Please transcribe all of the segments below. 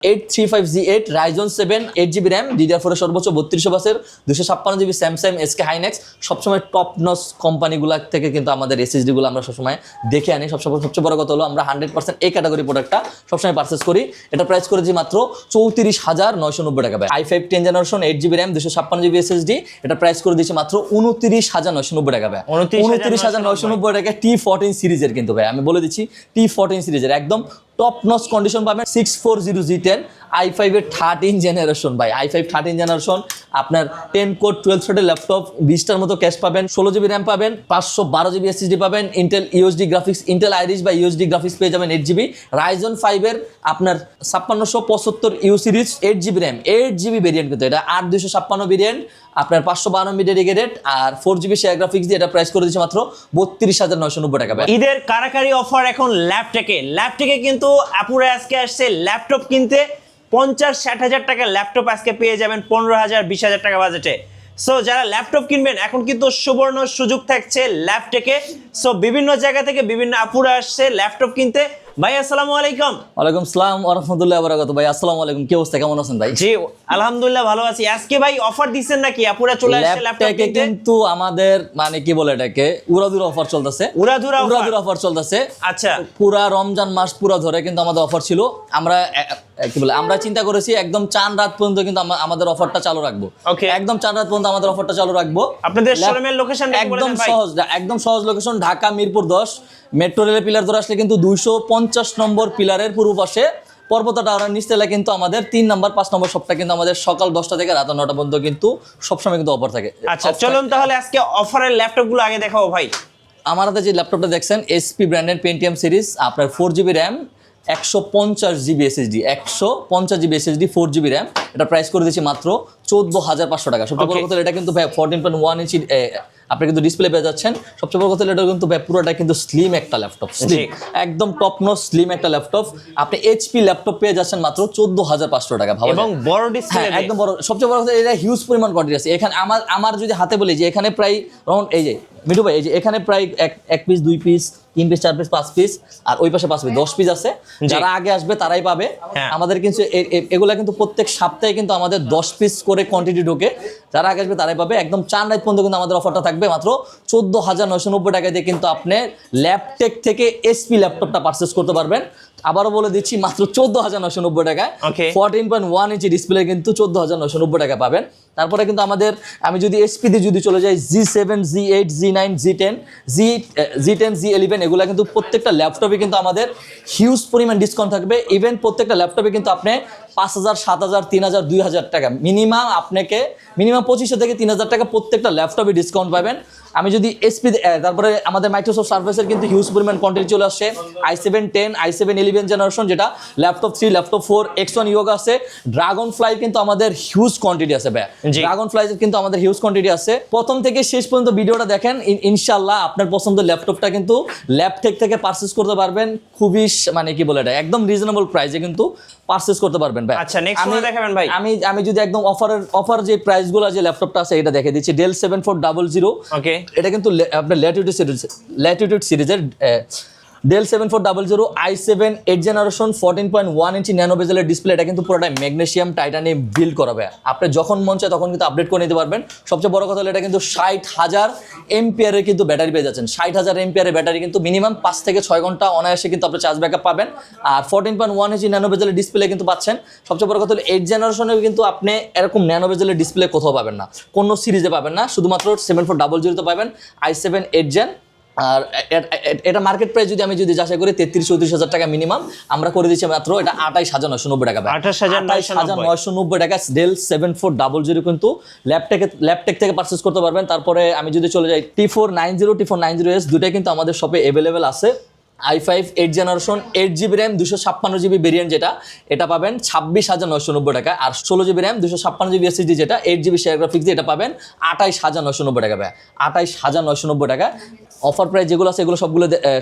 835G8 Ryzen 7 8GB RAM DDR4 এর সর্বোচ্চ 32 বাসের 256GB স্যামসাং SK হাইনেক্স সবসময় টপ নচ কোম্পানিগুলো থেকে কিন্তু আমাদের এসএসডি গুলো আমরা সবসময় দেখে আনি। সবচেয়ে বড় কথা হলো আমরা 100% এই ক্যাটাগরি প্রোডাক্টটা সবসময় পারচেজ করি। এটা প্রাইস করেছি মাত্র 34,990 টাকা। i5 10 generation 8GB RAM 256GB SSD এটা প্রাইস করে দিয়েছি মাত্র 29,990 টাকা ভাই। 29,990 টাকা T14 সিরিজের কিন্তু ভাই আমি বলে দিচ্ছি T14 সিরিজের একদম টপ নচ কন্ডিশন পাবেন। 640G10 i5 এর 13 জেনারেশন ভাই, i5 13 জেনারেশন আপনার 10 কোর 12 থ্রেডের ল্যাপটপ 20টার মতো ক্যাশ পাবেন, 16GB RAM পাবেন, 512GB SSD পাবেন, Intel USD graphics Intel Irish বা ইউএসডি গ্রাফিক্স পেয়ে যাবেন 8GB, Ryzen 5 এর আপনার 5675U series 8GB RAM 8GB variant কিন্তু এটা 8256 ভেরিয়েন্ট আপনার 552 ডেডিকেটেড আর 4GB শেয়ার গ্রাফিক্স দিয়ে এটা প্রাইস করে দিচ্ছে মাত্র 32,990 টাকা ভাই। ঈদের কারাকারি অফার এখন ল্যাপটপে কিন্তু আপুরা আজকে আসছে ল্যাপটপ কিনতে 50-60 হাজার টাকা ল্যাপটপ আজকে পেয়ে যাবেন 15,000-20,000 টাকা বাজেটে। সো যারা ল্যাপটপ কিনবেন এখন কিন্তু সুবর্ণ সুযোগ থাকছে ল্যাপটপে। সো বিভিন্ন জায়গা থেকে বিভিন্ন আপুরা আসছে ল্যাপটপ কিনতে। ভাই আসসালামু আলাইকুম। ওয়ালাইকুম আসসালাম ওয়া রাহমাতুল্লাহি ওয়া বারাকাতুহু। ভাই আসসালামু আলাইকুম, কি অবস্থা, কেমন আছেন ভাই? জি আলহামদুলিল্লাহ ভালো আছি। আজকে ভাই অফার দিবেন নাকি? আপুরা চলে আসছে ল্যাপটপ কিনতে। কিন্তু আমাদের মানে কি বলে এটাকে উড়াধুরা অফার চলতেছে, উড়াধুরা অফার চলতেছে। আচ্ছা, পুরা রমজান মাস পুরো ধরে কিন্তু আমাদের অফার ছিল। আমরা কি বলে আমরা চিন্তা করেছি একদম চাঁদ রাত পর্যন্ত কিন্তু আমাদের অফারটা চালু রাখবো। একদম চাঁদ রাত পর্যন্ত আমাদের অফারটা চালু রাখবো। আপনাদের শোরুমের লোকেশন একদম সহজ লোকেশন ঢাকা মিরপুর 10 মেট্রো রেলের পিলার ধরে আসলে কিন্তু 250 নম্বর পিলারের পূর্ব পাশে পর্বতা টাওয়ারের নিচতলা কিন্তু আমাদের 3 নম্বর 5 নম্বর শপটা কিন্তু আমাদের সকাল 10টা থেকে রাত 9টা পর্যন্ত কিন্তু সবসময় কিন্তু অফার থাকে। আচ্ছা চলুন তাহলে আজকে অফারের ল্যাপটপগুলো আগে দেখাবো ভাই। আমার হাতে যে ল্যাপটপটা দেখছেন এসপি ব্র্যান্ডের পেন্টিয়াম সিরিজ আপনার 4GB RAM 150GB SSD 150GB SSD 4GB RAM এটা প্রাইস করে দিচ্ছি মাত্র 14,500 টাকা। সবচেয়ে বড় কথা এটা কিন্তু 14.1 ইঞ্চি আপনি কিন্তু ডিসপ্লে পেয়ে যাচ্ছেন। সবচেয়ে বড় কথা এটা কিন্তু পুরোটা কিন্তু স্লিম একটা ল্যাপটপ, স্লিম একদম টপ নচ স্লিম একটা ল্যাপটপ। আপনি এইচপি ল্যাপটপ পেয়ে যাচ্ছেন মাত্র 14,500 টাকা ভালো এবং বড় ডিসপ্লে একদম বড়। সবচেয়ে বড় কথা এটা হিউজ পরিমাণ কোয়ান্টিটি আছে এখানে। আমার যদি হাতে বলি যে এখানে প্রায় রাউন্ড এই যে মিঠু ভাই এই যে এখানে প্রায় 1 piece 2 piece 3 piece 4 piece 5 piece আর ওই পাশে 5 পিস 10 পিস আছে। যারা আগে আসবে তারাই পাবে। আমাদের কিন্তু এগুলা কিন্তু প্রত্যেক সপ্তাহে কিন্তু আমাদের 10 পিস করে কোয়ান্টিটি ঢোকে। যারা আগে আসবে তারাই পাবে। একদম চাঁদ রাত পর্যন্ত কিন্তু আমাদের অফারটা থাকবে মাত্র 14,990 টাকা দিয়ে কিন্তু আপনি ল্যাপটেক থেকে এসপি ল্যাপটপটা পারচেজ করতে পারবেন। আবারও বলে দিচ্ছি মাত্র 14,990 টাকায় 14.1 ইঞ্চি ডিসপ্লে কিন্তু 14,990 টাকা পাবেন। তারপরে কিন্তু আমাদের আমি যদি এসপি দিয়ে যদি চলে যাই G7 G8 G9 G10 G10 G11 এগুলা কিন্তু প্রত্যেকটা ল্যাপটপে কিন্তু আমাদের হিউজ পরিমাণ ডিসকাউন্ট থাকবে। ইভেন প্রত্যেকটা ল্যাপটপে কিন্তু আপনি 5,000 7,000 3,000 2,000 টাকা মিনিমাম 2,500 থেকে 3,000 টাকা প্রত্যেকটা ল্যাপটপে ডিসকাউন্ট পাবেন। আমি যদি এসপি তারপরে আমাদের মাইক্রোসফট সার্ভিসের কিন্তু হিউজ পরিমাণ কোয়ান্টিটি চলে আসছে। i7 10 i7 11 জেনারেশন যেটা ল্যাপটপ 3 ল্যাপটপ 4 X1 ইয়োগা আছে। ড্রাগন ফ্লাই কিন্তু আমাদের হিউজ কোয়ান্টিটি আছে ভাই, ড্রাগন ফ্লাই কিন্তু আমাদের হিউজ কোয়ান্টিটি আছে। প্রথম থেকে শেষ পর্যন্ত ভিডিওটা দেখেন, ইনশাআল্লাহ আপনার পছন্দের ল্যাপটপটা কিন্তু ল্যাপটেক থেকে পারচেজ করতে পারবেন খুবই মানে কি বলে এটা একদম রিজনেবল প্রাইসে কিন্তু পারচেজ করতে পারবেন ভাই। আচ্ছা নেক্সট ওয়ান দেখাবেন ভাই। আমি যদি একদম অফার যে প্রাইসগুলো যে ল্যাপটপটা আছে এটা দেখে দিচ্ছি। ডেল 7400 ওকে এটা কিন্তু আপনার ল্যাটিটিউড সিরিজের Dell 7400 i7 8 generation 14.1 inch nano বেজেলের ডিসপ্লে। এটা কিন্তু পুরোটা ম্যাগনেসিয়াম টাইটানিয়াম বিল্ড করাবে। আপনি যখন মন চায় তখন কিন্তু আপডেট করে নিতে পারবেন। সবচেয়ে বড় কথা হলো এটা কিন্তু 60,000 এমপিয়ারের কিন্তু ব্যাটারি পেয়ে যাচ্ছেন। 60,000 এমপিয়ারের ব্যাটারি কিন্তু মিনিমাম 5 থেকে 6 ঘন্টা অনায়াসে কিন্তু আপনি চার্জ ব্যাকআপ পাবেন। আর 14.1 ইঞ্চি ন্যানো বেজেলের ডিসপ্লে কিন্তু পাচ্ছেন। সবচেয়ে বড় কথা হলো 8 জেনারেশনেও কিন্তু আপনি এরকম ন্যানো বেজেলের ডিসপ্লে কোথাও পাবেন না, কোনো সিরিজে পাবেন না, শুধুমাত্র 7400 তে পাবেন i7 8 জেন। আর এটা মার্কেট প্রাইস যদি আমি যাচাই করি 33-34 হাজার টাকা মিনিমাম, আমরা করে দিচ্ছি মাত্র এটা 28,990 টাকা। 28,990 টাকা ডেল 7400 কিন্তু ল্যাপটেক থেকে পারচেজ করতে পারবেন। তারপরে আমি যদি চলে যাই T490 দুটাই কিন্তু আমাদের শপে অ্যাভেলেবেল আছে। i5 8 generation 8GB RAM 256GB variant যেটা এটা পাবেন 26,990 টাকা। আর 16GB RAM 256GB SSD যেটা 8GB শেয়ার গ্রাফিক্স দিয়ে এটা পাবেন 28,990 টাকা ভাই। 28,990 টাকা অফার প্রাইস যেগুলো আছে এগুলো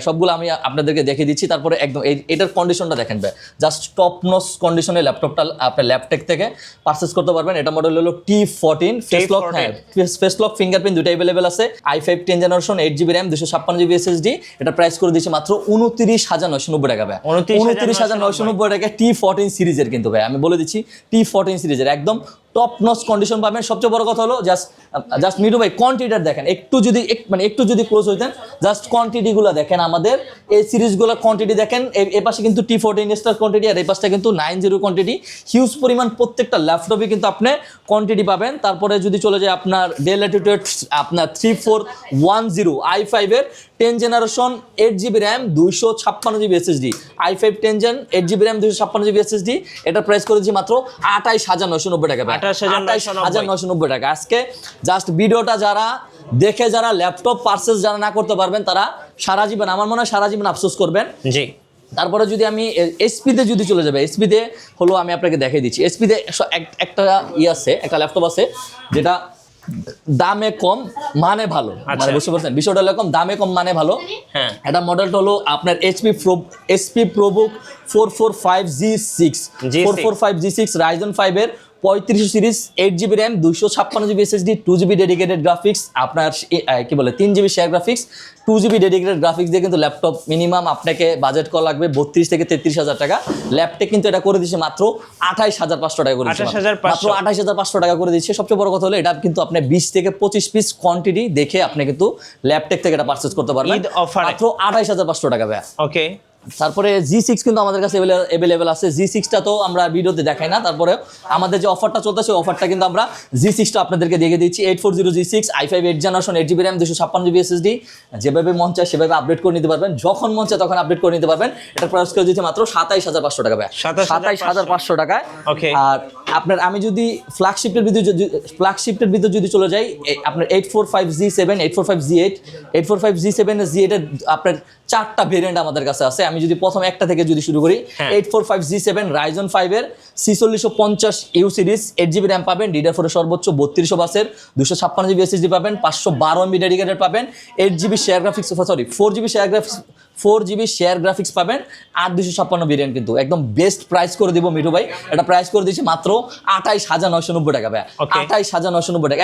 সবগুলো আমি আপনাদেরকে দেখিয়ে দিচ্ছি। তারপরে একদম এটার কন্ডিশনটা দেখেন ভাই, জাস্ট টপ নচ কন্ডিশনে ল্যাপটপটা আপনার ল্যাপটেক থেকে পারচেজ করতে পারবেন। এটা মডেল হলো T14 ফেস লক ফিঙ্গারপ্রিন্ট দুটো অ্যাভেলেবেল আছে। i5 10 generation 8GB RAM 256GB SSD এটা প্রাইস করে দিচ্ছি মাত্র 29,990 টাকা ভাই, 29,990 টাকা T14 সিরিজের কিন্তু ভাই আমি বলে দিচ্ছি T14 সিরিজের একদম টপ নচ কন্ডিশন পাবেন। সবচেয়ে বড় কথা হলো জাস্ট মিটু ভাই কোয়ান্টিটিটা দেখেন, একটু যদি ক্লোজ হইতেন, জাস্ট কোয়ান্টিটি গুলো দেখেন, আমাদের এই সিরিজগুলোর কোয়ান্টিটি দেখেন, এই পাশে কিন্তু T14 স্টার কোয়ান্টিটি আর এই পাশটা কিন্তু 90 কোয়ান্টিটি, হিউজ পরিমাণ প্রত্যেকটা ল্যাপটপে কিন্তু আপনি কোয়ান্টিটি পাবেন। তারপরে যদি চলে যায় আপনার ডেল ল্যাটিটিউড আপনার 3410 i5 এর 10 generation 8GB RAM 256GB SSD, i5 10 gen 8GB RAM 256GB SSD, এটা প্রাইস করে দিচ্ছি মাত্র 28,990 টাকা, 28,990 টাকা। আজকে জাস্ট ভিডিওটা যারা দেখে যারা ল্যাপটপ পারচেজ যারা না করতে পারবেন তারা সারা জীবন, আমার মনে হয় সারা জীবন আফসোস করবেন। জি। তারপরে যদি আমি এসপিতে যদি চলে যাবে, এসপিতে হলো আমি আপনাকে দেখিয়ে দিচ্ছি, এসপিতে একটা আছে, একটা ল্যাপটপ আছে যেটা দামে কম মানে ভালো, মানে বুঝতে পারছেন বিষয়টা এরকম, দামে কম মানে ভালো। হ্যাঁ, এটা মডেলটা হলো আপনার HP ProBook 445G6 445G6 Ryzen 5 এর 35 series 8GB RAM 256GB SSD 2GB dedicated graphics, আপনার কি বলে 3GB share graphics 2GB dedicated graphics দিয়ে কিন্তু ল্যাপটপ মিনিমাম আপনাকে বাজেট করা লাগবে 32 থেকে 33,000 টাকা। ল্যাপটপ কিন্তু এটা করে দিচ্ছে মাত্র 28,500 টাকা করে দিচ্ছে, মাত্র 28,500 টাকা করে দিচ্ছে। সবচেয়ে বড় কথা হলো এটা কিন্তু আপনি 20 থেকে 25 পিস কোয়ান্টিটি দেখে আপনি কিন্তু ল্যাপটপ থেকে এটা পারচেজ করতে পারবেন মাত্র 28,500 টাকা ভাই। ওকে। তারপরে G6 কিন্তু আমাদের কাছে অ্যাভেলেবেল আছে, G6টা তো আমরা ভিডিওতে দেখাই না, তারপরে আমাদের যে অফারটা চলতেছে অফারটা কিন্তু আমরা G6টা আপনাদেরকে দিয়ে দিচ্ছি 840G6 i5 8 generation 8GB RAM 256GB SSD, যেভাবে মন চায় সেভাবে আপডেট করে নিতে পারবেন, যখন মন চায় তখন আপডেট করে নিতে পারবেন। এটা প্রাইস করে দিচ্ছি মাত্র 27,500 টাকা ভাই, 27,500 টাকায়। আর আপনার আমি যদি ফ্ল্যাগশিপের ভিতর যদি চলে যাই, আপনার 845G7 845G8 845G7 G8 এর আপনার 4টা ভেরিয়েন্ট আমাদের কাছে আছে। আমি যদি প্রথম একটা থেকে যদি শুরু করি, 845G7 রাইজন 5 এর 4650U সিরিজ 8GB র্যাম পাবেন, DDR4 এর সর্বোচ্চ 3200 বাসের 256GB SSD পাবেন, 512MB ডেডিকেটেড পাবেন, 8GB share graphics 4GB share graphics পাবেন, আর 256 ভেরিয়েন্ট কিন্তু একদম বেস্ট প্রাইস করে দিব মিঠু ভাই। এটা প্রাইস করে দিচ্ছি মাত্র 28,990 টাকা ভাই, 28,990 টাকা,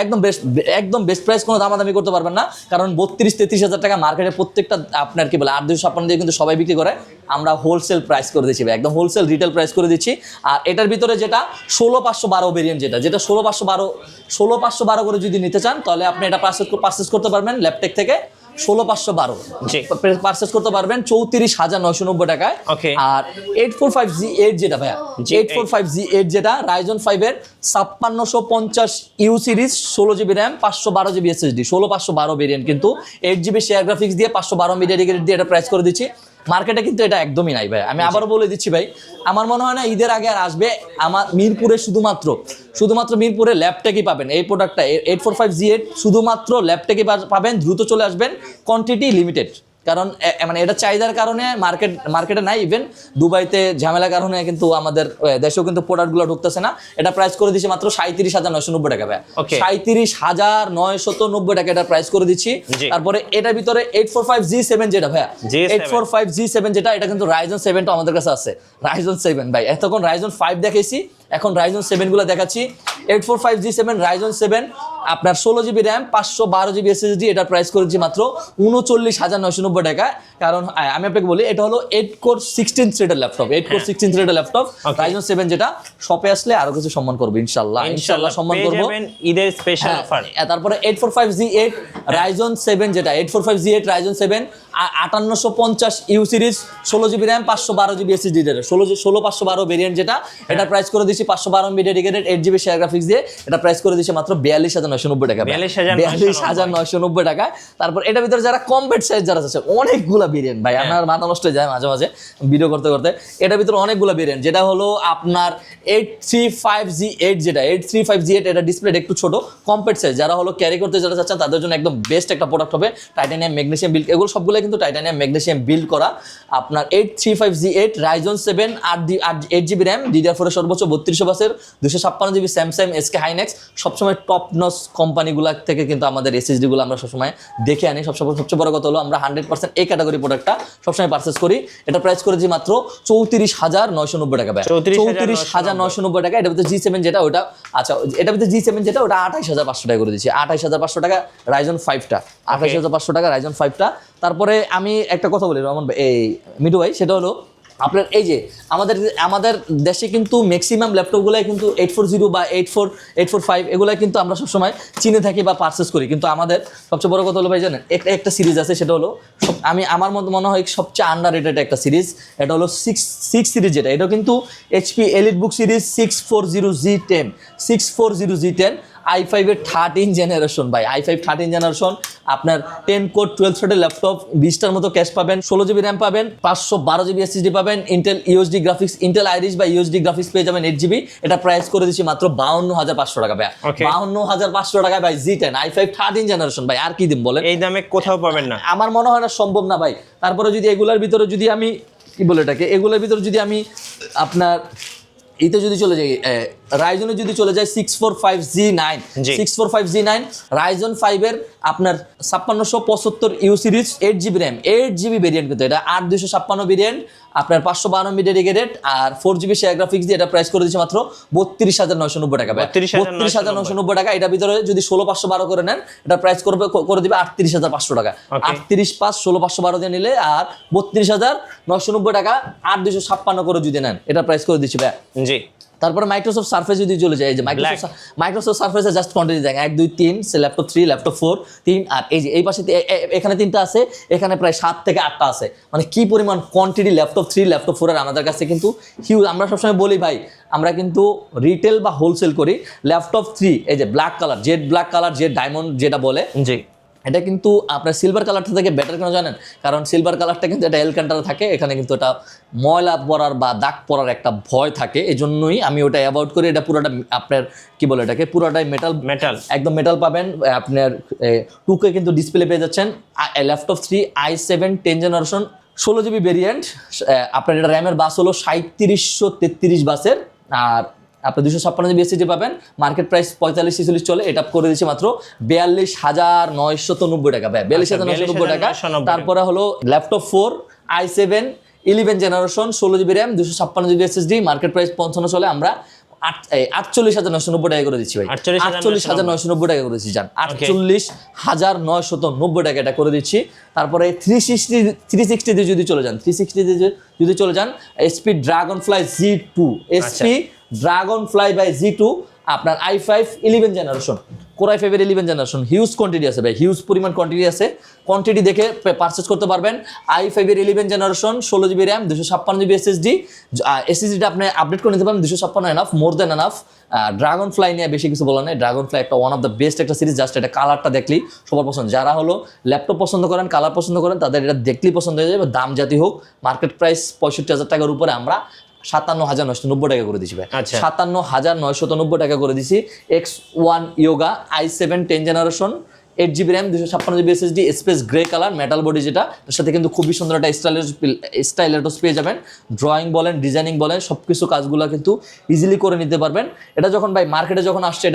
একদম বেস্ট প্রাইস, কোনো দামাদামি করতে পারবেন না, কারণ 32-33,000 টাকা মার্কেটে প্রত্যেকটা আপনার কি বলে 8,256 দিয়ে কিন্তু সবাই বিক্রি করে, আমরা হোলসেল প্রাইস করে দিচ্ছি ভাই, একদম হোলসেল রিটেল প্রাইস করে দিচ্ছি। আর এটার ভিতরে যেটা 16512 ভেরিয়েন্ট, যেটা 16512 করে যদি নিতে চান তাহলে আপনি এটা পারচেজ করতে পারবেন ল্যাপটপ থেকে 16512 পারচেজ করতে পারবেন 34,990 টাকায়। আর 845G8 যেটা ভাইয়া 845G8 যেটা রাইজন 5 এর 5650U series 16GB RAM 512GB SSD 16512 variant কিন্তু 8GB শেয়ার গ্রাফিক্স দিয়ে 512MB ডেডিকেটেড দিয়ে এটা প্রাইস করে দিচ্ছি। মার্কেটে কিন্তু এটা একদমই নাই ভাই, আমি আবারও বলে দিচ্ছি ভাই, আমার মনে হয় না ঈদের আগে আর আসবে। আমার মিরপুরে শুধুমাত্র মিরপুরে ল্যাপটপই পাবেন এই প্রোডাক্টটা 845G8 শুধুমাত্র ল্যাপটপই পাবেন, দ্রুত চলে আসবেন, কোয়ান্টিটি লিমিটেড, কারণ মানে এটা চাহিদার কারণে মার্কেটে নাই, ইভেন দুবাইতে ঝামেলার কারণে কিন্তু আমাদের দেশেও কিন্তু প্রোডাক্টগুলো ঢুকতেছে না। এটা প্রাইস করে দিচ্ছি মাত্র 37,990 টাকা ভাই, 37,990 টাকা এটা প্রাইস করে দিচ্ছি। তারপরে এটার ভিতরে 845G7 যেটা ভাইয়া 845G7 যেটা, এটা কিন্তু রাইজন 7টা আমাদের কাছে আছে, রাইজন 7 ভাই, এতক্ষণ রাইজন 5 দেখাইছি, এখন রাইজন 7 গুলো দেখাচ্ছি। 845G7 রাইজন 7 আপনার 16GB র্যাম 512GB SSD, এটার প্রাইস করেছি মাত্র 39,990 টাকা। কারণ আমি আপনাকে বলি এটা হলো 8 কোর 16 থ্রেডের ল্যাপটপ, 8 কোর 16 থ্রেডের ল্যাপটপ রাইজন 7 যেটা, শপে আসলে আরো কিছু সম্মান করব ইনশাআল্লাহ সম্মান করব, ঈদের স্পেশাল অফার। তারপরে 845G8 রাইজন 7 যেটা 845G8 Ryzen 7 5850U series 16GB RAM 512GB SSD 16512 variant যেটা, এটা প্রাইস করে দিচ্ছি 512MB dedicated 8GB share graphics দিয়ে, এটা প্রাইস করে দিচ্ছি মাত্র 42,990 টাকা, 42,990 টাকা। তারপর এটার ভিতরে যারা কম্প্যাক্ট সাইজ যারা আছে অনেকগুলা ভেরিয়েন্ট ভাই, আমার মাথা নষ্ট হয়ে যায় মাঝে মাঝে ভিডিও করতে করতে। এটার ভিতরে অনেকগুলা ভেরিয়েন্ট, যেটা হলো আপনার 835G8 যেটা 835G8 এটা ডিসপ্লে একটু ছোট, কম্প্যাক্ট সাইজ, যারা হলো ক্যারি করতে যারা চাচ্ছেন তাদের জন্য একদম বেস্ট একটা প্রোডাক্ট হবে। টাইটানিয়াম ম্যাগনেসিয়াম বিল্ড, এগুলো সবগুলো কিন্তু টাইটানিয়াম ম্যাগনেসিয়াম বিল্ড করা। আপনার 835G8 Ryzen 7 8GB RAM, DDR4 এর সর্বোচ্চ 3200 বাসের 256GB স্যামসাং SK হাইনেক্স, সবসময় টপ নচ কোম্পানিগুলো থেকে কিন্তু আমাদের SSD গুলো আমরা সবসময় দেখে আনি। সবচেয়ে বড় কথা হলো আমরা 100% এই ক্যাটাগরি প্রোডাক্টটা সবসময় পারচেজ করি। এটা প্রাইস করেছি মাত্র 34,990 টাকা ভাই, 34,990 টাকা। এটা ভিতরে G7 যেটা ওটা, আচ্ছা এটা ভিতরে G7 যেটা ওটা 28,500 টাকা করে দিচ্ছি, 28,500 টাকা রাইজন 5টা, 28,500 টাকা রাইজন 5টা। তারপরে আমি একটা কথা বলি রহমান ভাই, এই মিঠু ভাই, সেটা হলো আপনার এই যে আমাদের দেশে কিন্তু ম্যাক্সিমাম ল্যাপটপগুলাই কিন্তু 840 বা 845 এগুলাই কিন্তু আমরা সবসময় চিনে থাকি বা পারচেস করি, কিন্তু আমাদের সবচেয়ে বড় কথা হলো ভাই জানেন, একটা সিরিজ আছে, সেটা হলো আমার মনে হয় সবচেয়ে আন্ডাররেটেড একটা সিরিজ, এটা হলো 6 সিরিজ, যেটা এটা কিন্তু HP EliteBook series 640G10 640G10 i5 এর 13 জেনারেশন ভাই, i5 13 জেনারেশন, আপনার 10 কোর 12 থ্রেডের ল্যাপটপ, 20টার মতো ক্যাশ পাবেন, 16GB র্যাম পাবেন, 512GB SSD পাবেন, Intel USD graphics, Intel Irish বা ইউএসডি গ্রাফিক্স পেয়ে যাবেন 8GB। এটা প্রাইস করে দিচ্ছি মাত্র 52,500 টাকা ভাই, 52,500 টাকায় ভাই G10 i5 13 জেনারেশন ভাই, আর কি দিন বলেন, এই দামে কোথাও পাবেন না, আমার মনে হয় না সম্ভব না ভাই। তারপরে যদি এগুলার ভিতরে যদি আমি কি বলে এটাকে, এগুলোর ভিতরে যদি আমি আপনার এতে যদি চলে যাই, রাইজনে যদি চলে যায় 645G9 645G9 রাইজন 5 এর আপনার 5675 you series 8GB RAM 8GB variant, কিন্তু এটা 8256 ভেরিয়েন্ট, আপনার 512 ডেডিকেটেড আর 4GB শেয়ার গ্রাফিক্স দিয়ে এটা প্রাইস করে দিচ্ছে মাত্র 32,990 টাকা, 32,990 টাকা। এটার ভিতরে যদি 16,512 করে নেন, এটা প্রাইস করে দিবে 38,500 টাকা, 38,500 16,512 দিয়ে নিলে, আর 32,990 টাকা 8256 করে যদি নেন, এটা প্রাইস করে দিচ্ছি ভাই। জি। তারপরে মাইক্রোসফট সারফেস যদি চলে যায়, এই যে মাইক্রোসফট সারফেসে জাস্ট কোয়ান্টিটি দেখেন 1 2 3, সে ল্যাপটপ 3 ল্যাপটপ 4 3, আর এই যে এই পাশে এখানে 3টা আছে, এখানে প্রায় 7 থেকে 8টা আছে, মানে কি পরিমাণ কোয়ান্টিটি ল্যাপটপ 3 ল্যাপটপ 4 এর আমাদের কাছে কিন্তু হিউজ। আমরা সবসময় বলি ভাই, আমরা কিন্তু রিটেল বা হোলসেল করি। ল্যাপটপ 3 এই যে black colour, jet black colour, Z diamond যেটা বলে, জি, এটা কিন্তু আপনার সিলভার কালারটা থেকে বেটার কেন জানেন? কারণ সিলভার কালারটা কিন্তু এটা এলকান্টারা থাকে, এখানে কিন্তু এটা ময়লা পড়ার বা দাগ পড়ার একটা ভয় থাকে, এই জন্যই আমি ওটা অ্যাভয়েড করি। এটা পুরোটা আপনার কি বলে এটাকে, পুরোটাই মেটাল একদম মেটাল পাবেন। আপনার 2K কিন্তু ডিসপ্লে পেয়ে যাচ্ছেন। Laptop 3 i7 10 generation 16GB variant, আপনার এটা র্যামের বাস হলো 3733 বাসের, আর আপনি 256GB SSD পাবেন। মার্কেট প্রাইস 45-46 চলে, এটা করে দিচ্ছি মাত্র 42,990 টাকা ভাই, 42,990 টাকা। তারপরে হলো laptop 4 i7 11 generation 16GB RAM 256GB SSD, market price 55 চলে, আমরা 48,990 টাকা করে দিচ্ছি ভাই, 48,990 টাকা করে দিচ্ছি, জান 48,990 টাকা এটা করে দিচ্ছি। তারপরে 360 দিয়ে যদি চলে যান, 360 দিয়ে যদি চলে যান, HP Dragonfly G2 HP Dragonfly বাই G2 আপনার i5 11 জেনারেশন, Core i5 এর 11 জেনারেশন, হিউজ কোয়ান্টিটি আছে ভাই, হিউজ পরিমাণ কোয়ান্টিটি আছে, কোয়ান্টিটি দেখে পারচেজ করতে পারবেন। i5 এর 11 generation 16GB RAM 256GB SSD, SSDটা আপনি আপডেট করে নিতে পারেন, 256 এনাফ, মোর দেন এনাফ। ড্রাগনফ্লাই নিয়ে বেশি কিছু বলার নেই, ড্রাগনফ্লাই একটা ওয়ান অফ দ্য বেস্ট একটা সিরিজ, জাস্ট এটা কালারটা দেখলেই সবার পছন্দ। যারা হলো ল্যাপটপ পছন্দ করেন, কালার পছন্দ করেন, তাদের এটা দেখলেই পছন্দ হয়ে যাবে। দাম জাতি হোক, মার্কেট প্রাইস 65,000 টাকার উপরে আমরা 57,990 টাকা করে দিচ্ছি ভাই, 57,990 টাকা করে দিছি। X1 Yoga i7 10 generation 8GB RAM 256GB SSD, space grey colour, metal body, যেটা এর সাথে কিন্তু খুবই সুন্দর একটা স্টাইলেটস পেয়ে যাবেন। ড্রয়িং বলেন, ডিজাইনিং বলেন, সবকিছু কাজগুলো কিন্তু ইজিলি করে নিতে পারবেন। এটা যখন ভাই মার্কেটে যখন আসছে,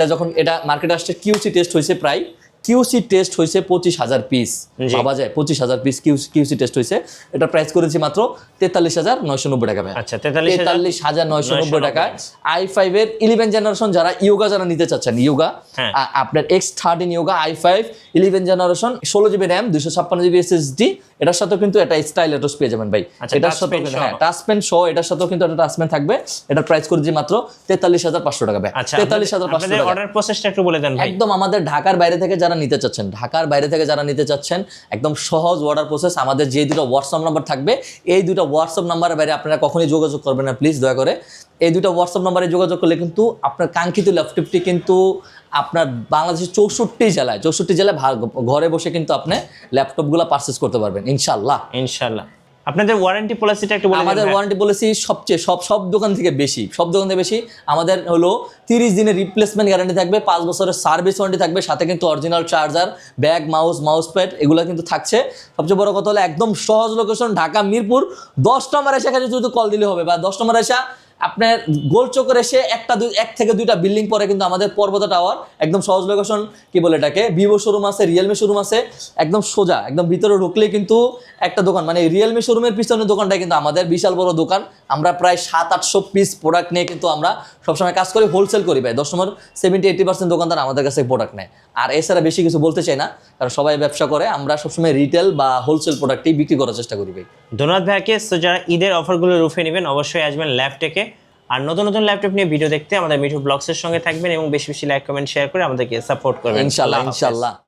এটা মার্কেটে আসছে, QC টেস্ট হয়েছে প্রায়, QC টেস্ট হয়েছে 25,000 পিস, ভাবা যায় 25,000 পিস QC টেস্ট হয়েছে। এটা প্রাইস করেছি মাত্র 43,990 টাকা ভাই, আচ্ছা 43,990 টাকায় i5 এর 11 জেনারেশন, যারা ইয়োগা যারা নিতে চাচ্ছেন, ইয়োগা আপনার X13 yoga i5 11 generation 16GB RAM 256GB SSD, এটার সাথে কিন্তু এটা স্টাইলেটস পেয়ে যাবেন ভাই, এটার সাথে টাচ পেন সহ, এটার সাথেও কিন্তু একটা টাচ পেন থাকবে। এটার প্রাইস করেছি মাত্র 43,500 টাকা ভাই, 43,500 টাকা। অর্ডার প্রসেসটা একটু বলে দেন ভাই। একদম আমাদের ঢাকার বাইরে থেকে যারা নিতে চাচ্ছেন, একদম সহজ অর্ডার প্রসেস। আমাদের যে দুটো হোয়াটসঅ্যাপ নাম্বার থাকবে, এই দুটো হোয়াটসঅ্যাপ নাম্বারের বাইরে আপনারা কখনোই যোগাযোগ করবেন না, প্লিজ দয়া করে। এই দুটো হোয়াটসঅ্যাপ নাম্বারে যোগাযোগ করলে কিন্তু আপনার কাঙ্ক্ষিত ল্যাপটপটি কিন্তু আপনার বাংলাদেশের 64 জেলায় ঘরে বসে কিন্তু আপনি ল্যাপটপগুলো পারচেজ করতে পারবেন ইনশাআল্লাহ। আপনাদের ওয়ারেন্টি পলিসিটা একটু বলে দিন। আমাদের ওয়ারেন্টি পলিসি সবচেয়ে সব দোকান থেকে বেশি, আমাদের হলো 30 দিনের রিপ্লেসমেন্ট গ্যারান্টি থাকবে, 5 বছরের সার্ভিস ওয়ারেন্টি থাকবে, সাথে কিন্তু original charger, bag, mouse pad এগুলো কিন্তু থাকছে। সবচেয়ে বড় কথা হলো একদম সহজ লোকেশন, ঢাকা মিরপুর 10 নম্বর এসে শুধু কল দিলে হবে, বা 10 নম্বর এসে আপনার গোলচক্কর এসে 1 থেকে 2টা বিল্ডিং পরে কিন্তু আমাদের পর্বত টাওয়ার, একদম সহজ লোকেশন, কি বলে এটাকে, ভিভো শোরুম আছে, রিয়েলমি শোরুম আছে, একদম সোজা, একদম ভিতরে ঢুকলে কিন্তু একটা দোকান, মানে রিয়েলমি শোরুমের পিছনের দোকানটা কিন্তু আমাদের বিশাল বড় দোকান। আমরা প্রায় 700-800 পিস প্রোডাক্ট নিয়ে কিন্তু আমরা সবসময় কাজ করি, হোলসেল করি ভাই। 70-80% দোকানদার আমাদের কাছে প্রোডাক্ট নেয়। আর এছাড়া বেশি কিছু বলতে চাই না, কারণ সবাই ব্যবসা করে, আমরা সবসময় রিটেল বা হোলসেল প্রোডাক্টই বিক্রি করার চেষ্টা করি ভাই। ধন্যবাদ ভাইকে। সো যারা ঈদের অফারগুলো রুফে নেবেন অবশ্যই আসবেন ল্যাপটেকে। আর নতুন নতুন ল্যাপটপ নিয়ে ভিডিও দেখতে আমাদের মিঠু ব্লগসের সঙ্গে থাকবেন এবং বেশি বেশি লাইক কমেন্ট শেয়ার করে আমাদেরকে সাপোর্ট করবেন। ইনশাআল্লাহ।